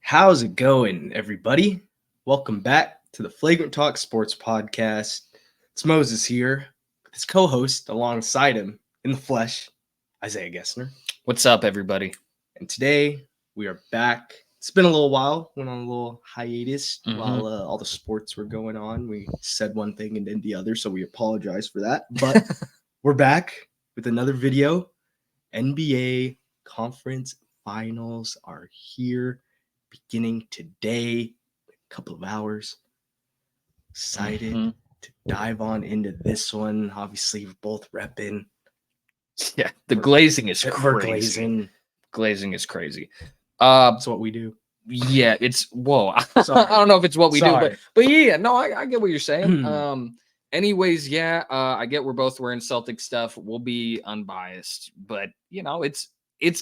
How's it going, everybody? Welcome back to the Flagrant Talk Sports Podcast. It's Moses here, with his co-host alongside him in the flesh, Isaiah Gessner. What's up, everybody? And today we are back. It's been a little while. Went on a little hiatus while all the sports were going on. We said one thing and did the other, so we apologize for that. But we're back with another video. NBA Conference Finals are here, beginning today, a couple of hours. Excited to dive on into this one. Obviously, we're both repping. Yeah, the glazing is We're crazy. glazing. Glazing is crazy. That's what we do. Yeah, it's whoa. I Sorry. don't know if it's what we Sorry. do, but yeah, no, I get what you're saying. Anyways, yeah, I get we're both wearing Celtic stuff. We'll be unbiased, but you know, it's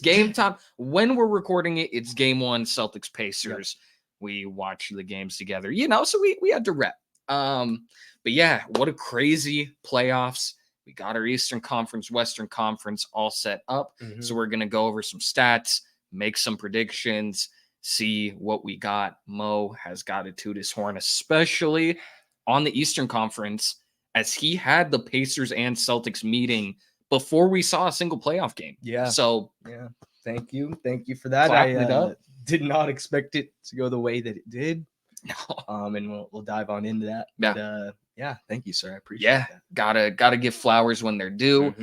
game time. When we're recording it, it's game one, Celtics Pacers. Yep. We watch the games together, you know, so we had to rep. But yeah, what a crazy playoffs. We got our Eastern Conference, Western Conference all set up. So we're gonna go over some stats, make some predictions, see what we got. Mo has got to toot his horn, especially on the Eastern Conference, as he had the Pacers and Celtics meeting before we saw a single playoff game. Yeah. So yeah, thank you for that. I did not expect it to go the way that it did. No. And we'll dive on into that. Yeah. But yeah, thank you, sir. I appreciate that. Gotta give flowers when they're due.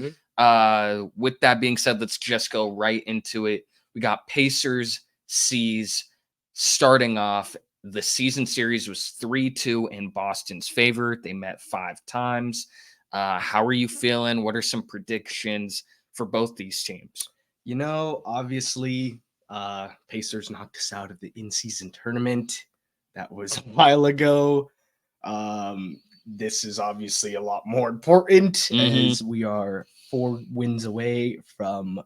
With that being said, let's just go right into it. We got Pacers, C's starting off. The season series was 3-2 in Boston's favor. They met 5 times. How are you feeling? What are some predictions for both these teams? You know, obviously, Pacers knocked us out of the in-season tournament. That was a while ago. This is obviously a lot more important as we are 4 wins away from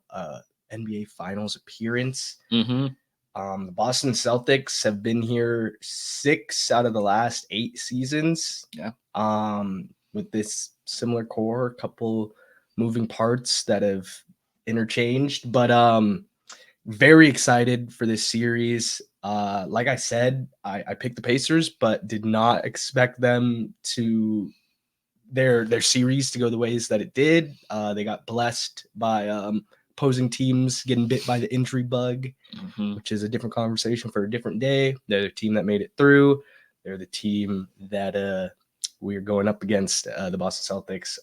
NBA Finals appearance. The Boston Celtics have been here 6 out of the last 8 seasons. Yeah. With this similar core, a couple moving parts that have interchanged, but very excited for this series. Like I said, I picked the Pacers, but did not expect them to their series to go the ways that it did. They got blessed by opposing teams getting bit by the injury bug, which is a different conversation for a different day. They're the team that made it through. They're the team that we're going up against, the Boston Celtics.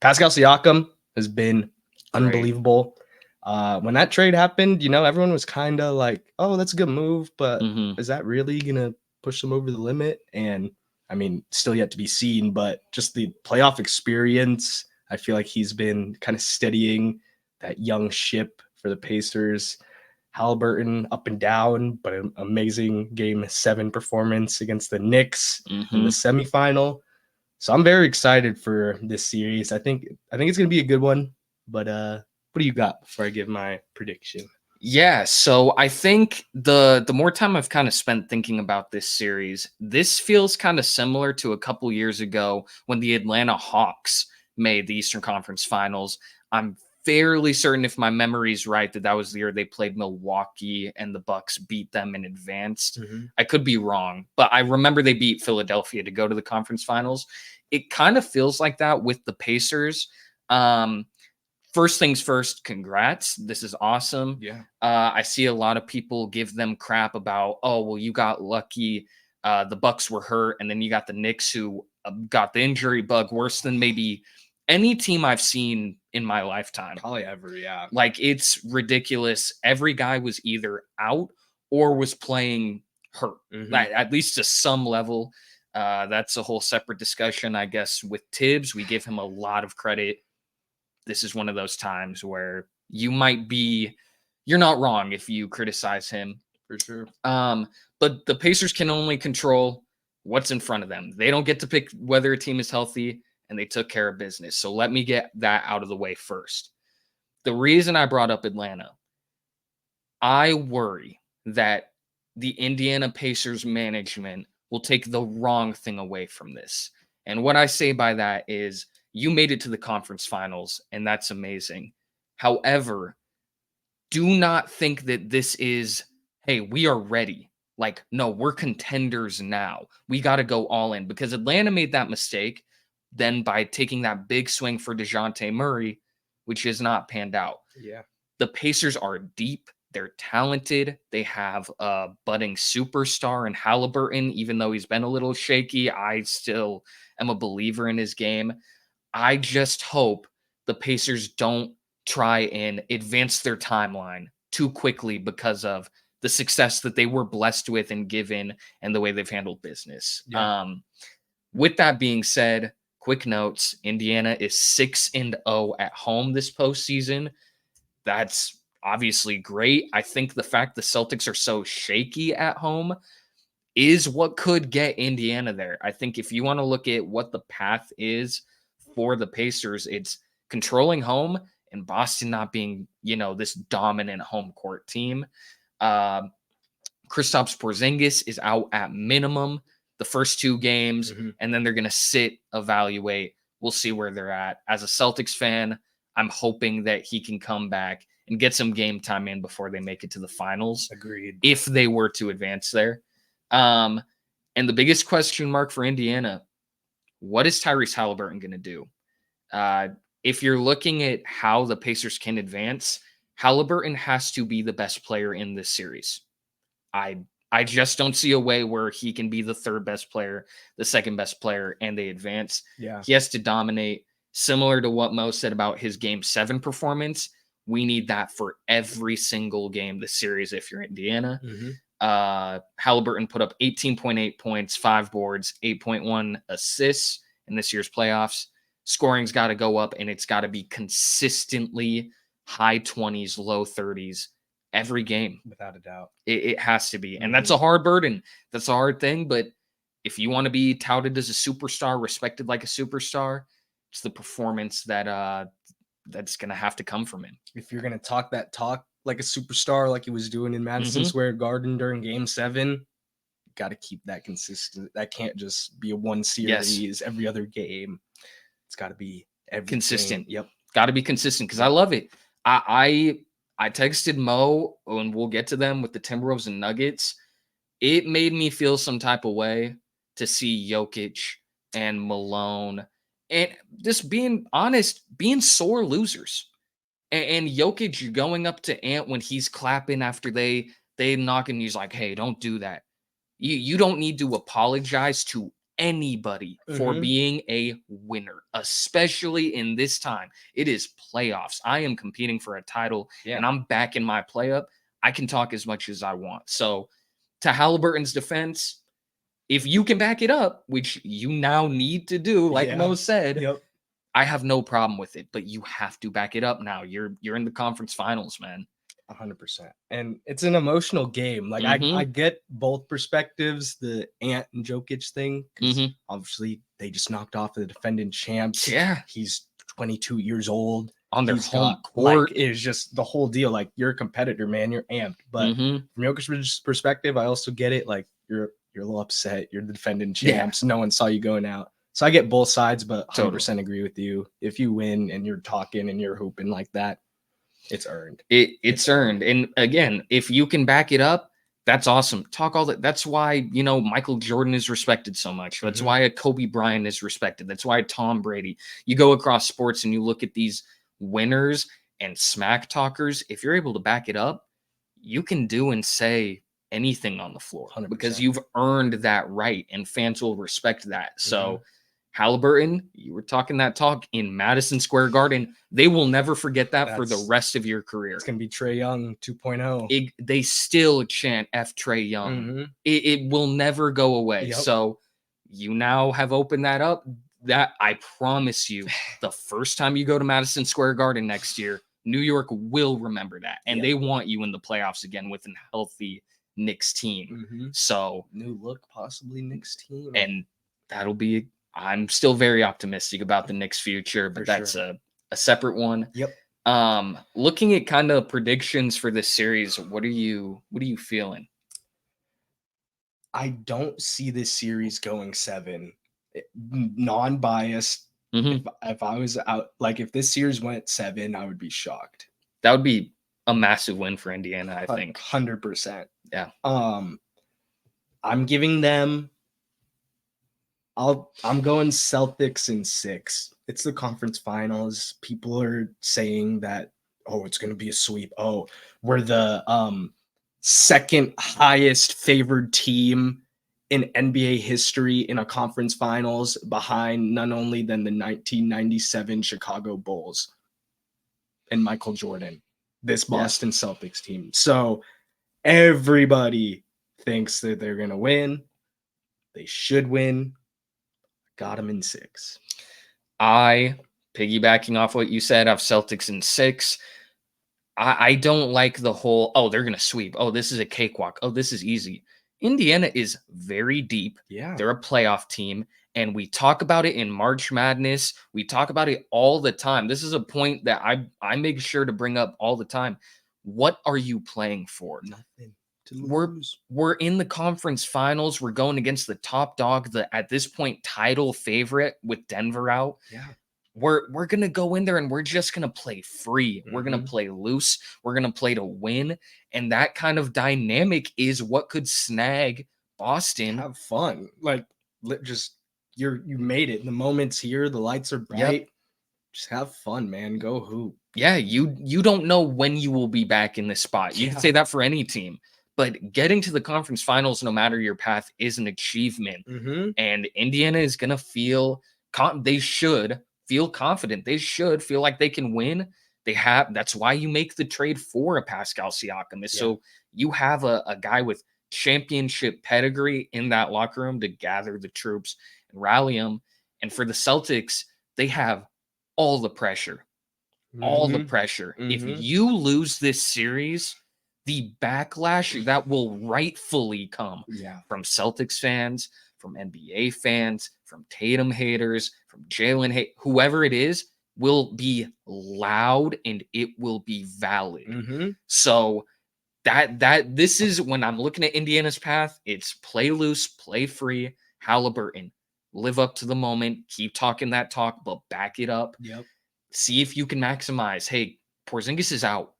Pascal Siakam has been unbelievable. When that trade happened, you know, everyone was kind of like, oh, that's a good move, but is that really going to push them over the limit? And I mean, still yet to be seen, but just the playoff experience, I feel like he's been kind of steadying that young ship for the Pacers. Halliburton up and down, but an amazing Game 7 performance against the Knicks in the semifinal. So I'm very excited for this series. I think it's going to be a good one, but what do you got before I give my prediction? Yeah, so I think the more time I've kind of spent thinking about this series, this feels kind of similar to a couple years ago when the Atlanta Hawks made the Eastern Conference Finals. I'm fairly certain, if my memory's right, that was the year they played Milwaukee and the Bucks beat them and advanced. I could be wrong, but I remember they beat Philadelphia to go to the conference finals. It kind of feels like that with the Pacers. First things first, congrats. This is awesome. Yeah. I see a lot of people give them crap about, oh, well, you got lucky. The Bucks were hurt, and then you got the Knicks who got the injury bug worse than maybe any team I've seen in my lifetime. Probably ever, yeah. Like, it's ridiculous. Every guy was either out or was playing hurt, at least to some level. That's a whole separate discussion, I guess. With Tibbs, we give him a lot of credit. This is one of those times where you're not wrong if you criticize him. For sure. But the Pacers can only control what's in front of them. They don't get to pick whether a team is healthy, and they took care of business. So let me get that out of the way first. The reason I brought up Atlanta, I worry that the Indiana Pacers management will take the wrong thing away from this. And what I say by that is, you made it to the conference finals, and that's amazing. However, do not think that this is hey, we are ready. Like, no, we're contenders now. We got to go all in because Atlanta made that mistake then by taking that big swing for DeJounte Murray, which has not panned out. Yeah. The Pacers are deep. They're talented. They have a budding superstar in Halliburton. Even though he's been a little shaky, I still am a believer in his game. I just hope the Pacers don't try and advance their timeline too quickly because of the success that they were blessed with and given and the way they've handled business. Yeah. With that being said, quick notes, Indiana is 6-0 at home this postseason. That's obviously great. I think the fact the Celtics are so shaky at home is what could get Indiana there. I think if you want to look at what the path is for the Pacers, it's controlling home and Boston not being, this dominant home court team. Kristaps Porzingis is out at minimum the first 2 games, and then they're going to sit, evaluate. We'll see where they're at. As a Celtics fan, I'm hoping that he can come back and get some game time in before they make it to the finals. Agreed. If they were to advance there. And the biggest question mark for Indiana, what is Tyrese Halliburton going to do? If you're looking at how the Pacers can advance, Halliburton has to be the best player in this series. I just don't see a way where he can be the third best player, the second best player, and they advance. Yeah. He has to dominate. Similar to what Mo said about his Game 7 performance, we need that for every single game this series if you're Indiana. Halliburton put up 18.8 points, 5 boards, 8.1 assists in this year's playoffs. Scoring's got to go up, and it's got to be consistently high 20s, low 30s every game. Without a doubt. It has to be. And that's a hard burden. That's a hard thing. But if you want to be touted as a superstar, respected like a superstar, it's the performance that that's going to have to come from him. If you're going to talk that talk like a superstar, like he was doing in Madison Square Garden during Game 7, you got to keep that consistent. That can't just be a one series every other game. It's got to be consistent. Yep. Got to be consistent because I love it. I texted Mo, and we'll get to them with the Timberwolves and Nuggets. It made me feel some type of way to see Jokic and Malone and just being honest, being sore losers. And Jokic going up to Ant when he's clapping after they knock him, he's like, hey, don't do that. You don't need to apologize to anybody for being a winner, especially in this time. It is playoffs. I am competing for a title and I'm back in my play up. I can talk as much as I want. So to Halliburton's defense, if you can back it up, which you now need to do, like Mo said, I have no problem with it, but you have to back it up now. You're in the conference finals, man. 100%. And it's an emotional game. Like I get both perspectives, the Ant and Jokic thing, because obviously they just knocked off the defending champs. Yeah. He's 22 years old. On their home court. Like, it's just the whole deal. Like, you're a competitor, man. You're amped. But from Jokic's perspective, I also get it. Like, you're a little upset. You're the defending champs. No one saw you going out. So I get both sides, but 100% agree with you. If you win and you're talking and you're hooping like that, it's earned. It's earned. And again, if you can back it up, that's awesome. Talk all that. That's why, Michael Jordan is respected so much. That's why a Kobe Bryant is respected. That's why Tom Brady. You go across sports and you look at these winners and smack talkers. If you're able to back it up, you can do and say anything on the floor 100%. because you've earned that right and fans will respect that. So Halliburton, you were talking that talk in Madison Square Garden. They will never forget that for the rest of your career. It's going to be Trae Young 2.0. They still chant F Trae Young. It will never go away. So you now have opened that up. That I promise you, the first time you go to Madison Square Garden next year, New York will remember that. And they want you in the playoffs again with a healthy Knicks team. So new look, possibly Knicks team. And that'll be... I'm still very optimistic about the Knicks' future, but that's a separate one. Looking at kind of predictions for this series, what are you feeling? I don't see this series going 7. Non-biased. If I was out, like if this series went 7, I would be shocked. That would be a massive win for Indiana, I think. 100%. Yeah. I'm giving them. I'm going Celtics in 6. It's the conference finals. People are saying that, oh, it's going to be a sweep. Oh, we're the second highest favored team in NBA history in a conference finals, behind none only than the 1997 Chicago Bulls and Michael Jordan, this Boston Celtics team. So everybody thinks that they're going to win. They should win. Got them in 6. I, piggybacking off what you said, have Celtics in 6. I don't like the whole, oh, they're going to sweep. Oh, this is a cakewalk. Oh, this is easy. Indiana is very deep. Yeah. They're a playoff team. And we talk about it in March Madness. We talk about it all the time. This is a point that I make sure to bring up all the time. What are you playing for? Nothing. We're in the conference finals. We're going against the top dog, the at this point title favorite with Denver out. Yeah. We're gonna go in there and we're just gonna play free. We're gonna Mhm. play loose. We're gonna play to win. And that kind of dynamic is what could snag Boston. Have fun. Like, just you made it. The moment's here. The lights are bright. Just have fun, man. Go hoop. Yeah, you don't know when you will be back in this spot. You can say that for any team. But getting to the conference finals, no matter your path, is an achievement. Mm-hmm. And Indiana is gonna feel they should feel confident. They should feel like they can win. That's why you make the trade for a Pascal Siakam. Is so you have a guy with championship pedigree in that locker room to gather the troops and rally them. And for the Celtics, they have all the pressure. All the pressure. If you lose this series, the backlash that will rightfully come from Celtics fans, from NBA fans, from Tatum haters, from Jalen whoever it is, will be loud and it will be valid. So this is when I'm looking at Indiana's path. It's play loose, play free. Halliburton, live up to the moment, keep talking that talk, but back it up. See if you can maximize. Hey, Porzingis is out.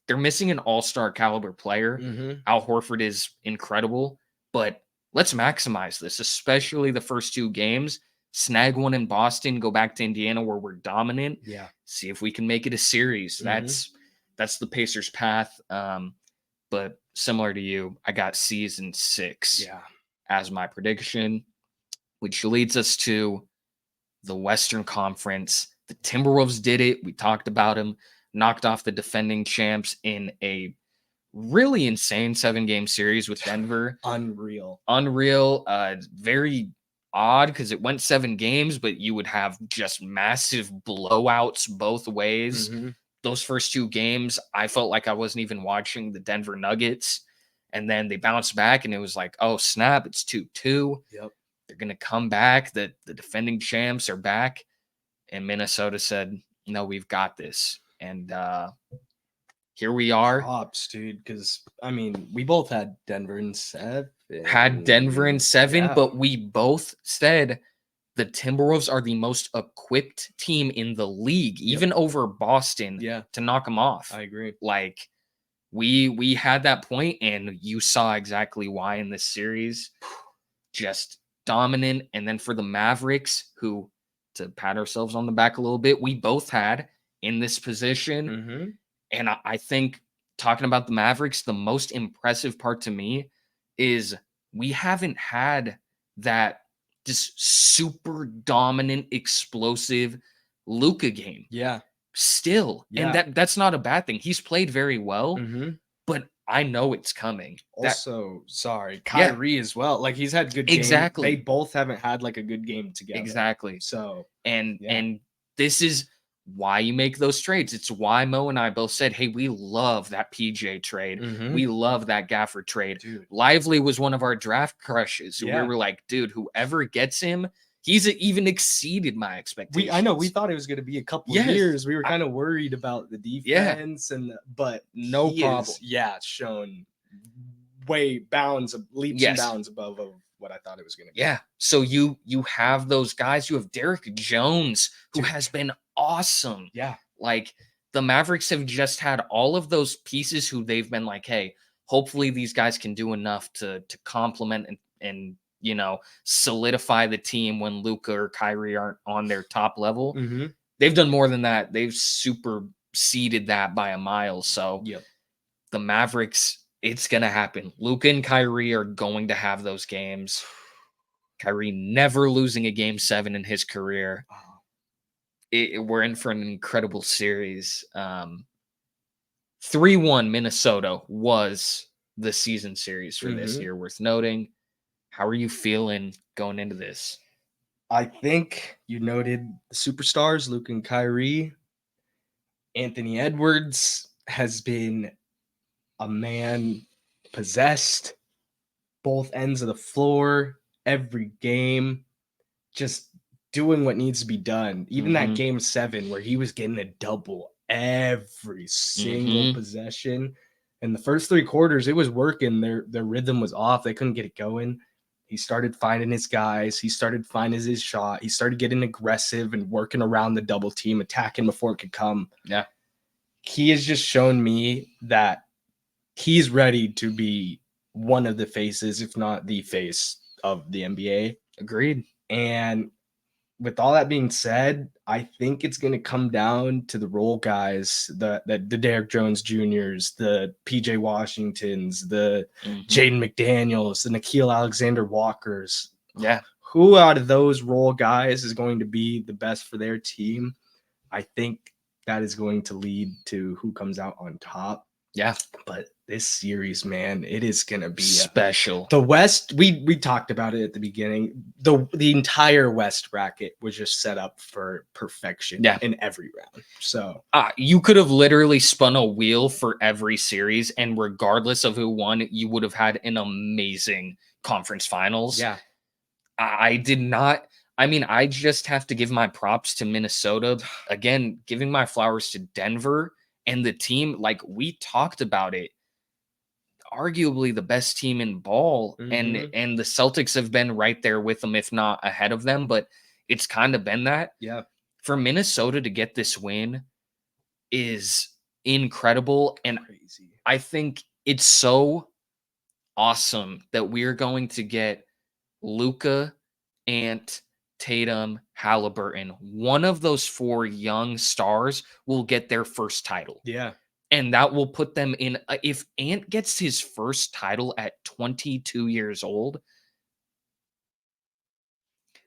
They're missing an all-star caliber player. Al Horford is incredible, but let's maximize this, especially the first 2 games. Snag one in Boston, go back to Indiana where we're dominant. See if we can make it a series. That's the Pacers' path. But similar to you, I got C's in 6 as my prediction, which leads us to the Western Conference. The Timberwolves did it. We talked about them. Knocked off the defending champs in a really insane 7-game series with Denver. Unreal. Very odd because it went 7 games, but you would have just massive blowouts both ways. Those first 2 games, I felt like I wasn't even watching the Denver Nuggets. And then they bounced back and it was like, oh, snap, it's 2-2. They're going to come back. The defending champs are back. And Minnesota said, no, we've got this. And here we are. Props, dude, because, I mean, we both had Denver in 7. But we both said the Timberwolves are the most equipped team in the league, even over Boston, to knock them off. I agree. Like, we had that point, and you saw exactly why in this series. Just dominant. And then for the Mavericks, who, to pat ourselves on the back a little bit, we both had in this position. And I think talking about the Mavericks, the most impressive part to me is we haven't had that just super dominant, explosive Luka game. Still. And that's not a bad thing. He's played very well, but I know it's coming. Also, Kyrie as well. Like, he's had good games. They both haven't had like a good game together. So and this is why you make those trades. It's why Mo and I both said, hey, we love that PJ trade. We love that Gafford trade. Dude. Lively was one of our draft crushes. We were like, dude, whoever gets him, he's even exceeded my expectations. I know we thought it was going to be a couple of years. We were kind of worried about the defense, but no problem. It's shown leaps and bounds above of what I thought it was going to be. So you have those guys. You have Derrick Jones, who has been awesome. Like, the Mavericks have just had all of those pieces who they've been like, hey, hopefully these guys can do enough to complement and solidify the team when Luka or Kyrie aren't on their top level. Mm-hmm. They've done more than that. They've superseded that by a mile. So Yep. the Mavericks, it's gonna happen. Luka and Kyrie are going to have those games. Kyrie never losing a game 7 in his career. We're in for an incredible series. 3-1 Minnesota was the season series for this Mm-hmm. year, worth noting. How are you feeling going into this? I think you noted the superstars, Luke and Kyrie. Anthony Edwards has been a man possessed, both ends of the floor, every game, just doing what needs to be done. Even that Mhm. game 7 where he was getting a double every single Mhm. possession. In the first 3 quarters, it was working. Their rhythm was off. They couldn't get it going. He started finding his guys. He started finding his shot. He started getting aggressive and working around the double team, attacking before it could come. Yeah. He has just shown me that he's ready to be one of the faces, if not the face of the NBA. Agreed. And with all that being said, I think it's going to come down to the role guys, the Derrick Jones Juniors, the PJ Washingtons, the Mhm. Jaden McDaniels, the Nikhil Alexander Walkers. Yeah. Who out of those role guys is going to be the best for their team? I think that is going to lead to who comes out on top. Yeah. But this series, man, it is going to be Special. the West. We talked about it at the beginning. The entire West bracket was just set up for perfection in every round. So you could have literally spun a wheel for every series, and regardless of who won, you would have had an amazing conference finals. yeah, I did not. I mean, I just have to give my props to Minnesota. Again, giving my flowers to Denver and the team. Like we talked about it, arguably the best team in ball, Mhm. and the Celtics have been right there with them, if not ahead of them. But it's kind of been that. Yeah. For Minnesota to get this win is incredible, and Crazy. I think it's so awesome that we're going to get Luka, Ant, Tatum, Halliburton. One of those 4 young stars will get their first title. Yeah. And that will put them in. If Ant gets his first title at 22 years old,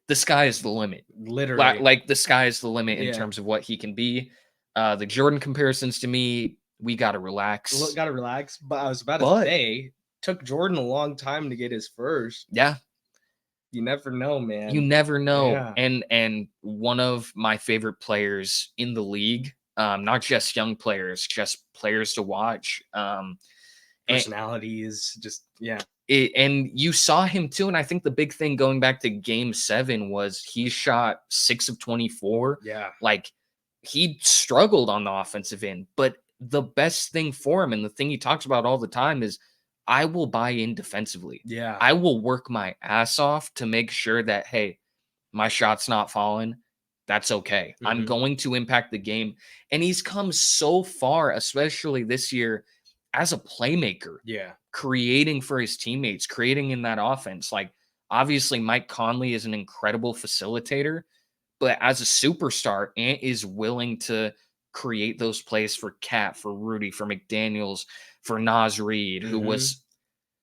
the sky is the limit. Literally. Like the sky is the limit in Yeah. terms of what he can be. The Jordan comparisons to me, we got to relax. Got to relax. But I was about to say, took Jordan a long time to get his first. Yeah. You never know, man. You never know. Yeah. And one of my favorite players in the league, not just young players, just players to watch. Personality is just, yeah. And you saw him too. And I think the big thing going back to game 7 was he shot 6 of 24. Yeah. Like he struggled on the offensive end, but the best thing for him and the thing he talks about all the time is I will buy in defensively. Yeah. I will work my ass off to make sure that, hey, my shot's not falling. That's okay. I'm Mhm. going to impact the game. And he's come so far, especially this year, as a playmaker. Yeah. Creating for his teammates, creating in that offense. Like, obviously, Mike Conley is an incredible facilitator, but as a superstar, Ant is willing to create those plays for Cat, for Rudy, for McDaniels, for Naz Reid, who was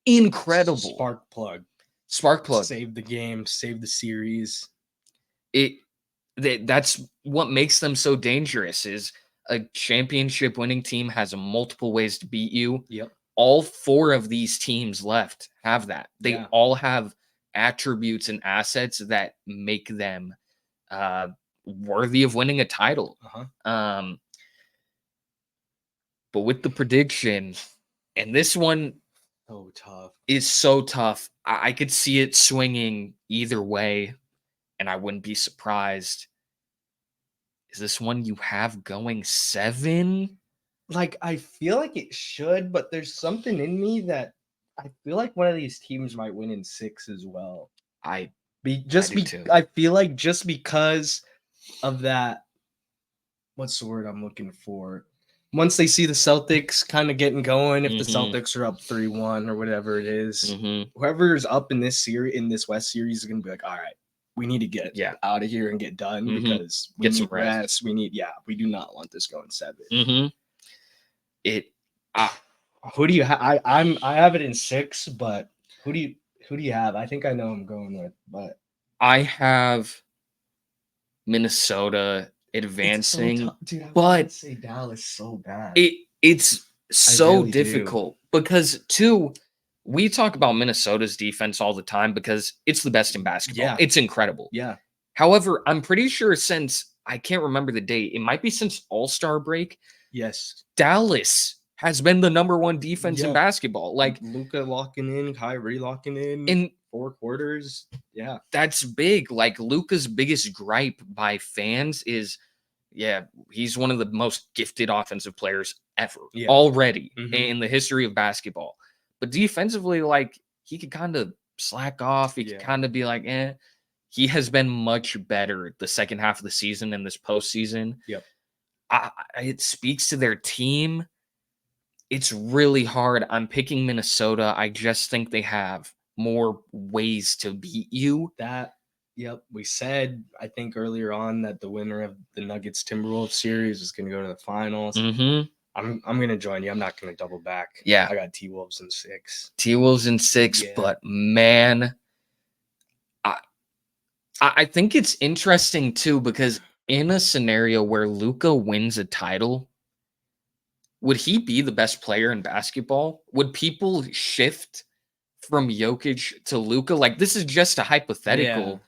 incredible. Spark plug. Save the game, save the series. That's what makes them so dangerous is a championship winning team has multiple ways to beat you. Yep. All 4 of these teams left have that. They all have attributes and assets that make them worthy of winning a title. But with the prediction, and this one is so tough. I could see it swinging either way, and I wouldn't be surprised. Is this one you have going 7? Like, I feel like it should, but there's something in me that I feel like one of these teams might win in 6 as well. I feel like just because of that, what's the word I'm looking for? once they see the Celtics kind of getting going, if the Mhm. Celtics are up 3-1 or whatever it is, Mhm. whoever's up in this series, in this West series, is gonna be like, all right, we need to get Yeah. out of here and get done Mhm. because we Get some need rest. rest. We need, we do not want this going 7. Mhm. It Who do you have? I have it in 6, but who do you have? I think I know I'm going with, but I have Minnesota it's so advancing, tough, dude. I want to but say Dallas so bad. it's I so really do. difficult because two, we talk about Minnesota's defense all the time because it's the best in basketball. Yeah. It's incredible. Yeah. However, I'm pretty sure since I can't remember the date, it might be since All-Star break, Yes. Dallas has been the number one defense in Yeah. basketball. Like, Luka locking in, Kyrie locking in in 4 quarters. Yeah. that's big. Like Luka's biggest gripe by fans is, yeah, he's one of the most gifted offensive players ever Yeah. already Mhm. in the history of basketball. But defensively, like he could kind of slack off. He could Yeah. kind of be like, eh. He has been much better the second half of the season and this postseason. Yep. It speaks to their team. It's really hard. I'm picking Minnesota. I just think they have more ways to beat you. Yep. We said, I think earlier on, that the winner of the Nuggets Timberwolves series is going to go to the finals. Mm-hmm. I'm going to join you. I'm not going to double back. Yeah. I got T-Wolves in 6. T-Wolves in 6, but man, I think it's interesting too because in a scenario where Luka wins a title, would he be the best player in basketball? Would people shift from Jokic to Luka? Like this is just a hypothetical. Yeah.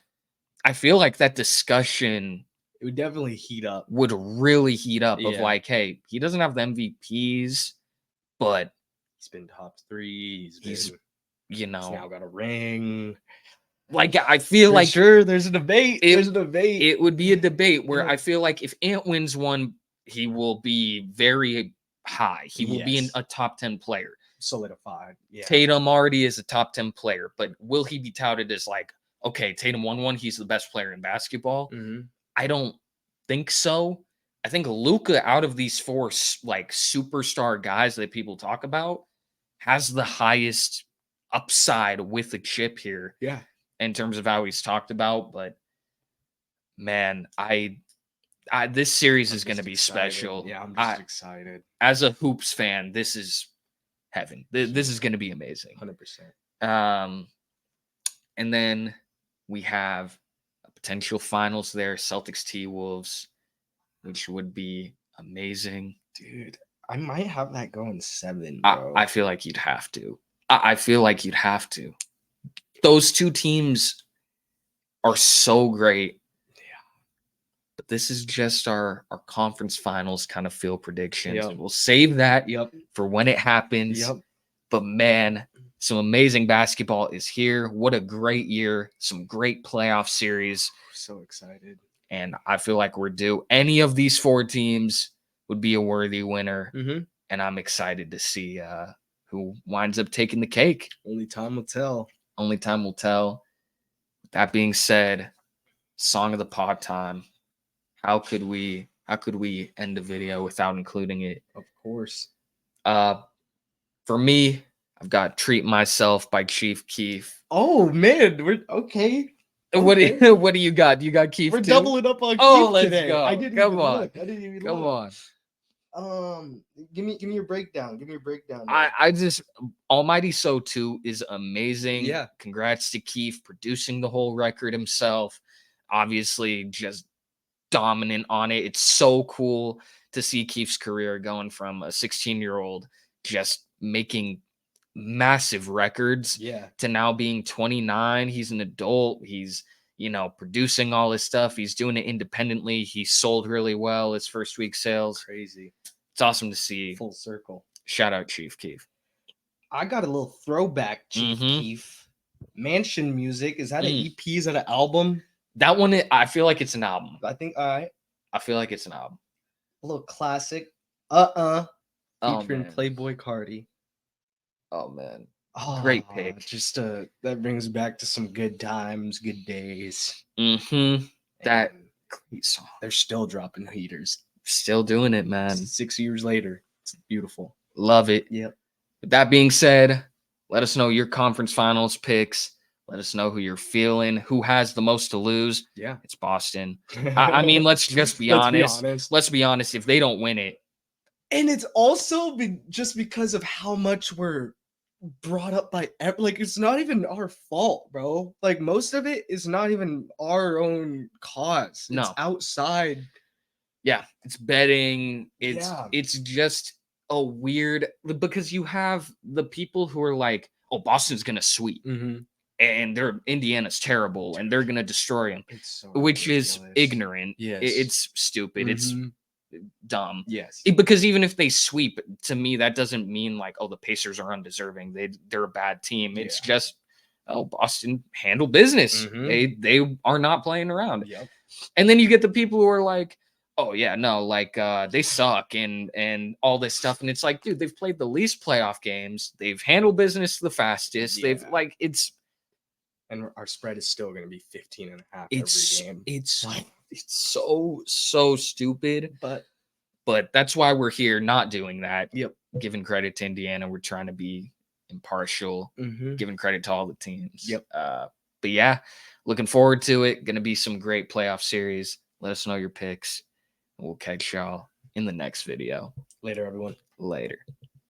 I feel like that discussion It would definitely heat up. would really heat up of Yeah. like, hey, he doesn't have the MVPs, but He's been top 3. he's He's now got a ring. like I feel For like sure, there's a debate. There's a debate. it would be a debate where Yeah. I feel like if Ant wins one, he will be very high. He will be a top 10 player. Solidified. Yeah. Tatum already is a top 10 player, but will he be touted as like, okay, Tatum won one, he's the best player in basketball? Mhm. I don't think so. I think Luka, out of these 4 like superstar guys that people talk about, has the highest upside with the chip here. Yeah. In terms of how he's talked about, but man, this series is going to be excited. special. Yeah, I'm just excited. As a hoops fan, this is heaven. This is going to be amazing. 100%. And then we have a potential finals there, Celtics T-Wolves, which would be amazing. Dude, I might have that going 7, bro. I feel like you'd have to. I feel like you'd have to. Those two teams are so great. But this is just our conference finals kind of field predictions. Yep. We'll save that for when it happens. Yep. But man, some amazing basketball is here. What a great year. Some great playoff series. So excited. And I feel like we're due. Any of these 4 teams would be a worthy winner. Mm-hmm. And I'm excited to see who winds up taking the cake. Only time will tell. Only time will tell. That being said, song of the pod time. How could we end the video without including it? Of course. For me, I've got Treat Myself by Chief Keef. Oh man, we're okay. What do you got? You got Keef? We're too? doubling up on Oh, Keef let's today. go. I didn't Come even on. look. I didn't even Come look. on. Give me your breakdown. Give me your breakdown. I just Almighty So 2 is amazing. Yeah. Congrats to Keef producing the whole record himself. Obviously, just dominant on it. It's so cool to see Keef's career going from a 16-year-old just making massive records to now being 29. He's an adult. He's, producing all his stuff. He's doing it independently. He sold really well his first week sales. Crazy. It's awesome to see. Full circle. Shout out Chief Keef. I got a little throwback Chief Keef. Mansion Music. Is that an EP? Is that an album? That one, I feel like it's an album. I think, all right. I feel like it's an album. A little classic. Featuring Playboy Cardi. Oh, man. Oh, great pick. Just that brings back to some good times, good days. Mm-hmm. That great song. They're still dropping heaters Still doing it, man. 6 years later. It's beautiful. Love it. Yep. With that being said, let us know your conference finals picks. Let us know who you're feeling, who has the most to lose. Yeah. It's Boston. I mean, let's just be honest. Let's be honest. If they don't win it, and it's also just because of how much we're brought up by like it's not even our fault, bro. Like most of it is not even our own cause. It's outside. Yeah, it's betting. It's just a weird, because you have the people who are like, oh, Boston's gonna sweep. And Indiana's terrible, and they're gonna destroy them, so which is ignorant. Yes. It's stupid. It's dumb. Yes. Because even if they sweep, to me, that doesn't mean like, oh, the Pacers are undeserving. They're a bad team. It's just, oh, Boston handle business. They are not playing around. Yep. And then you get the people who are like, oh yeah, no, like they suck and all this stuff. And it's like, dude, they've played the least playoff games. They've handled business the fastest. They've like and our spread is still going to be 15 and a half every game. It's so stupid. But that's why we're here not doing that. Yep. Giving credit to Indiana. We're trying to be impartial, giving credit to all the teams. Yep. But yeah, looking forward to it. Going to be some great playoff series. Let us know your picks. We'll catch y'all in the next video. Later, everyone. Later.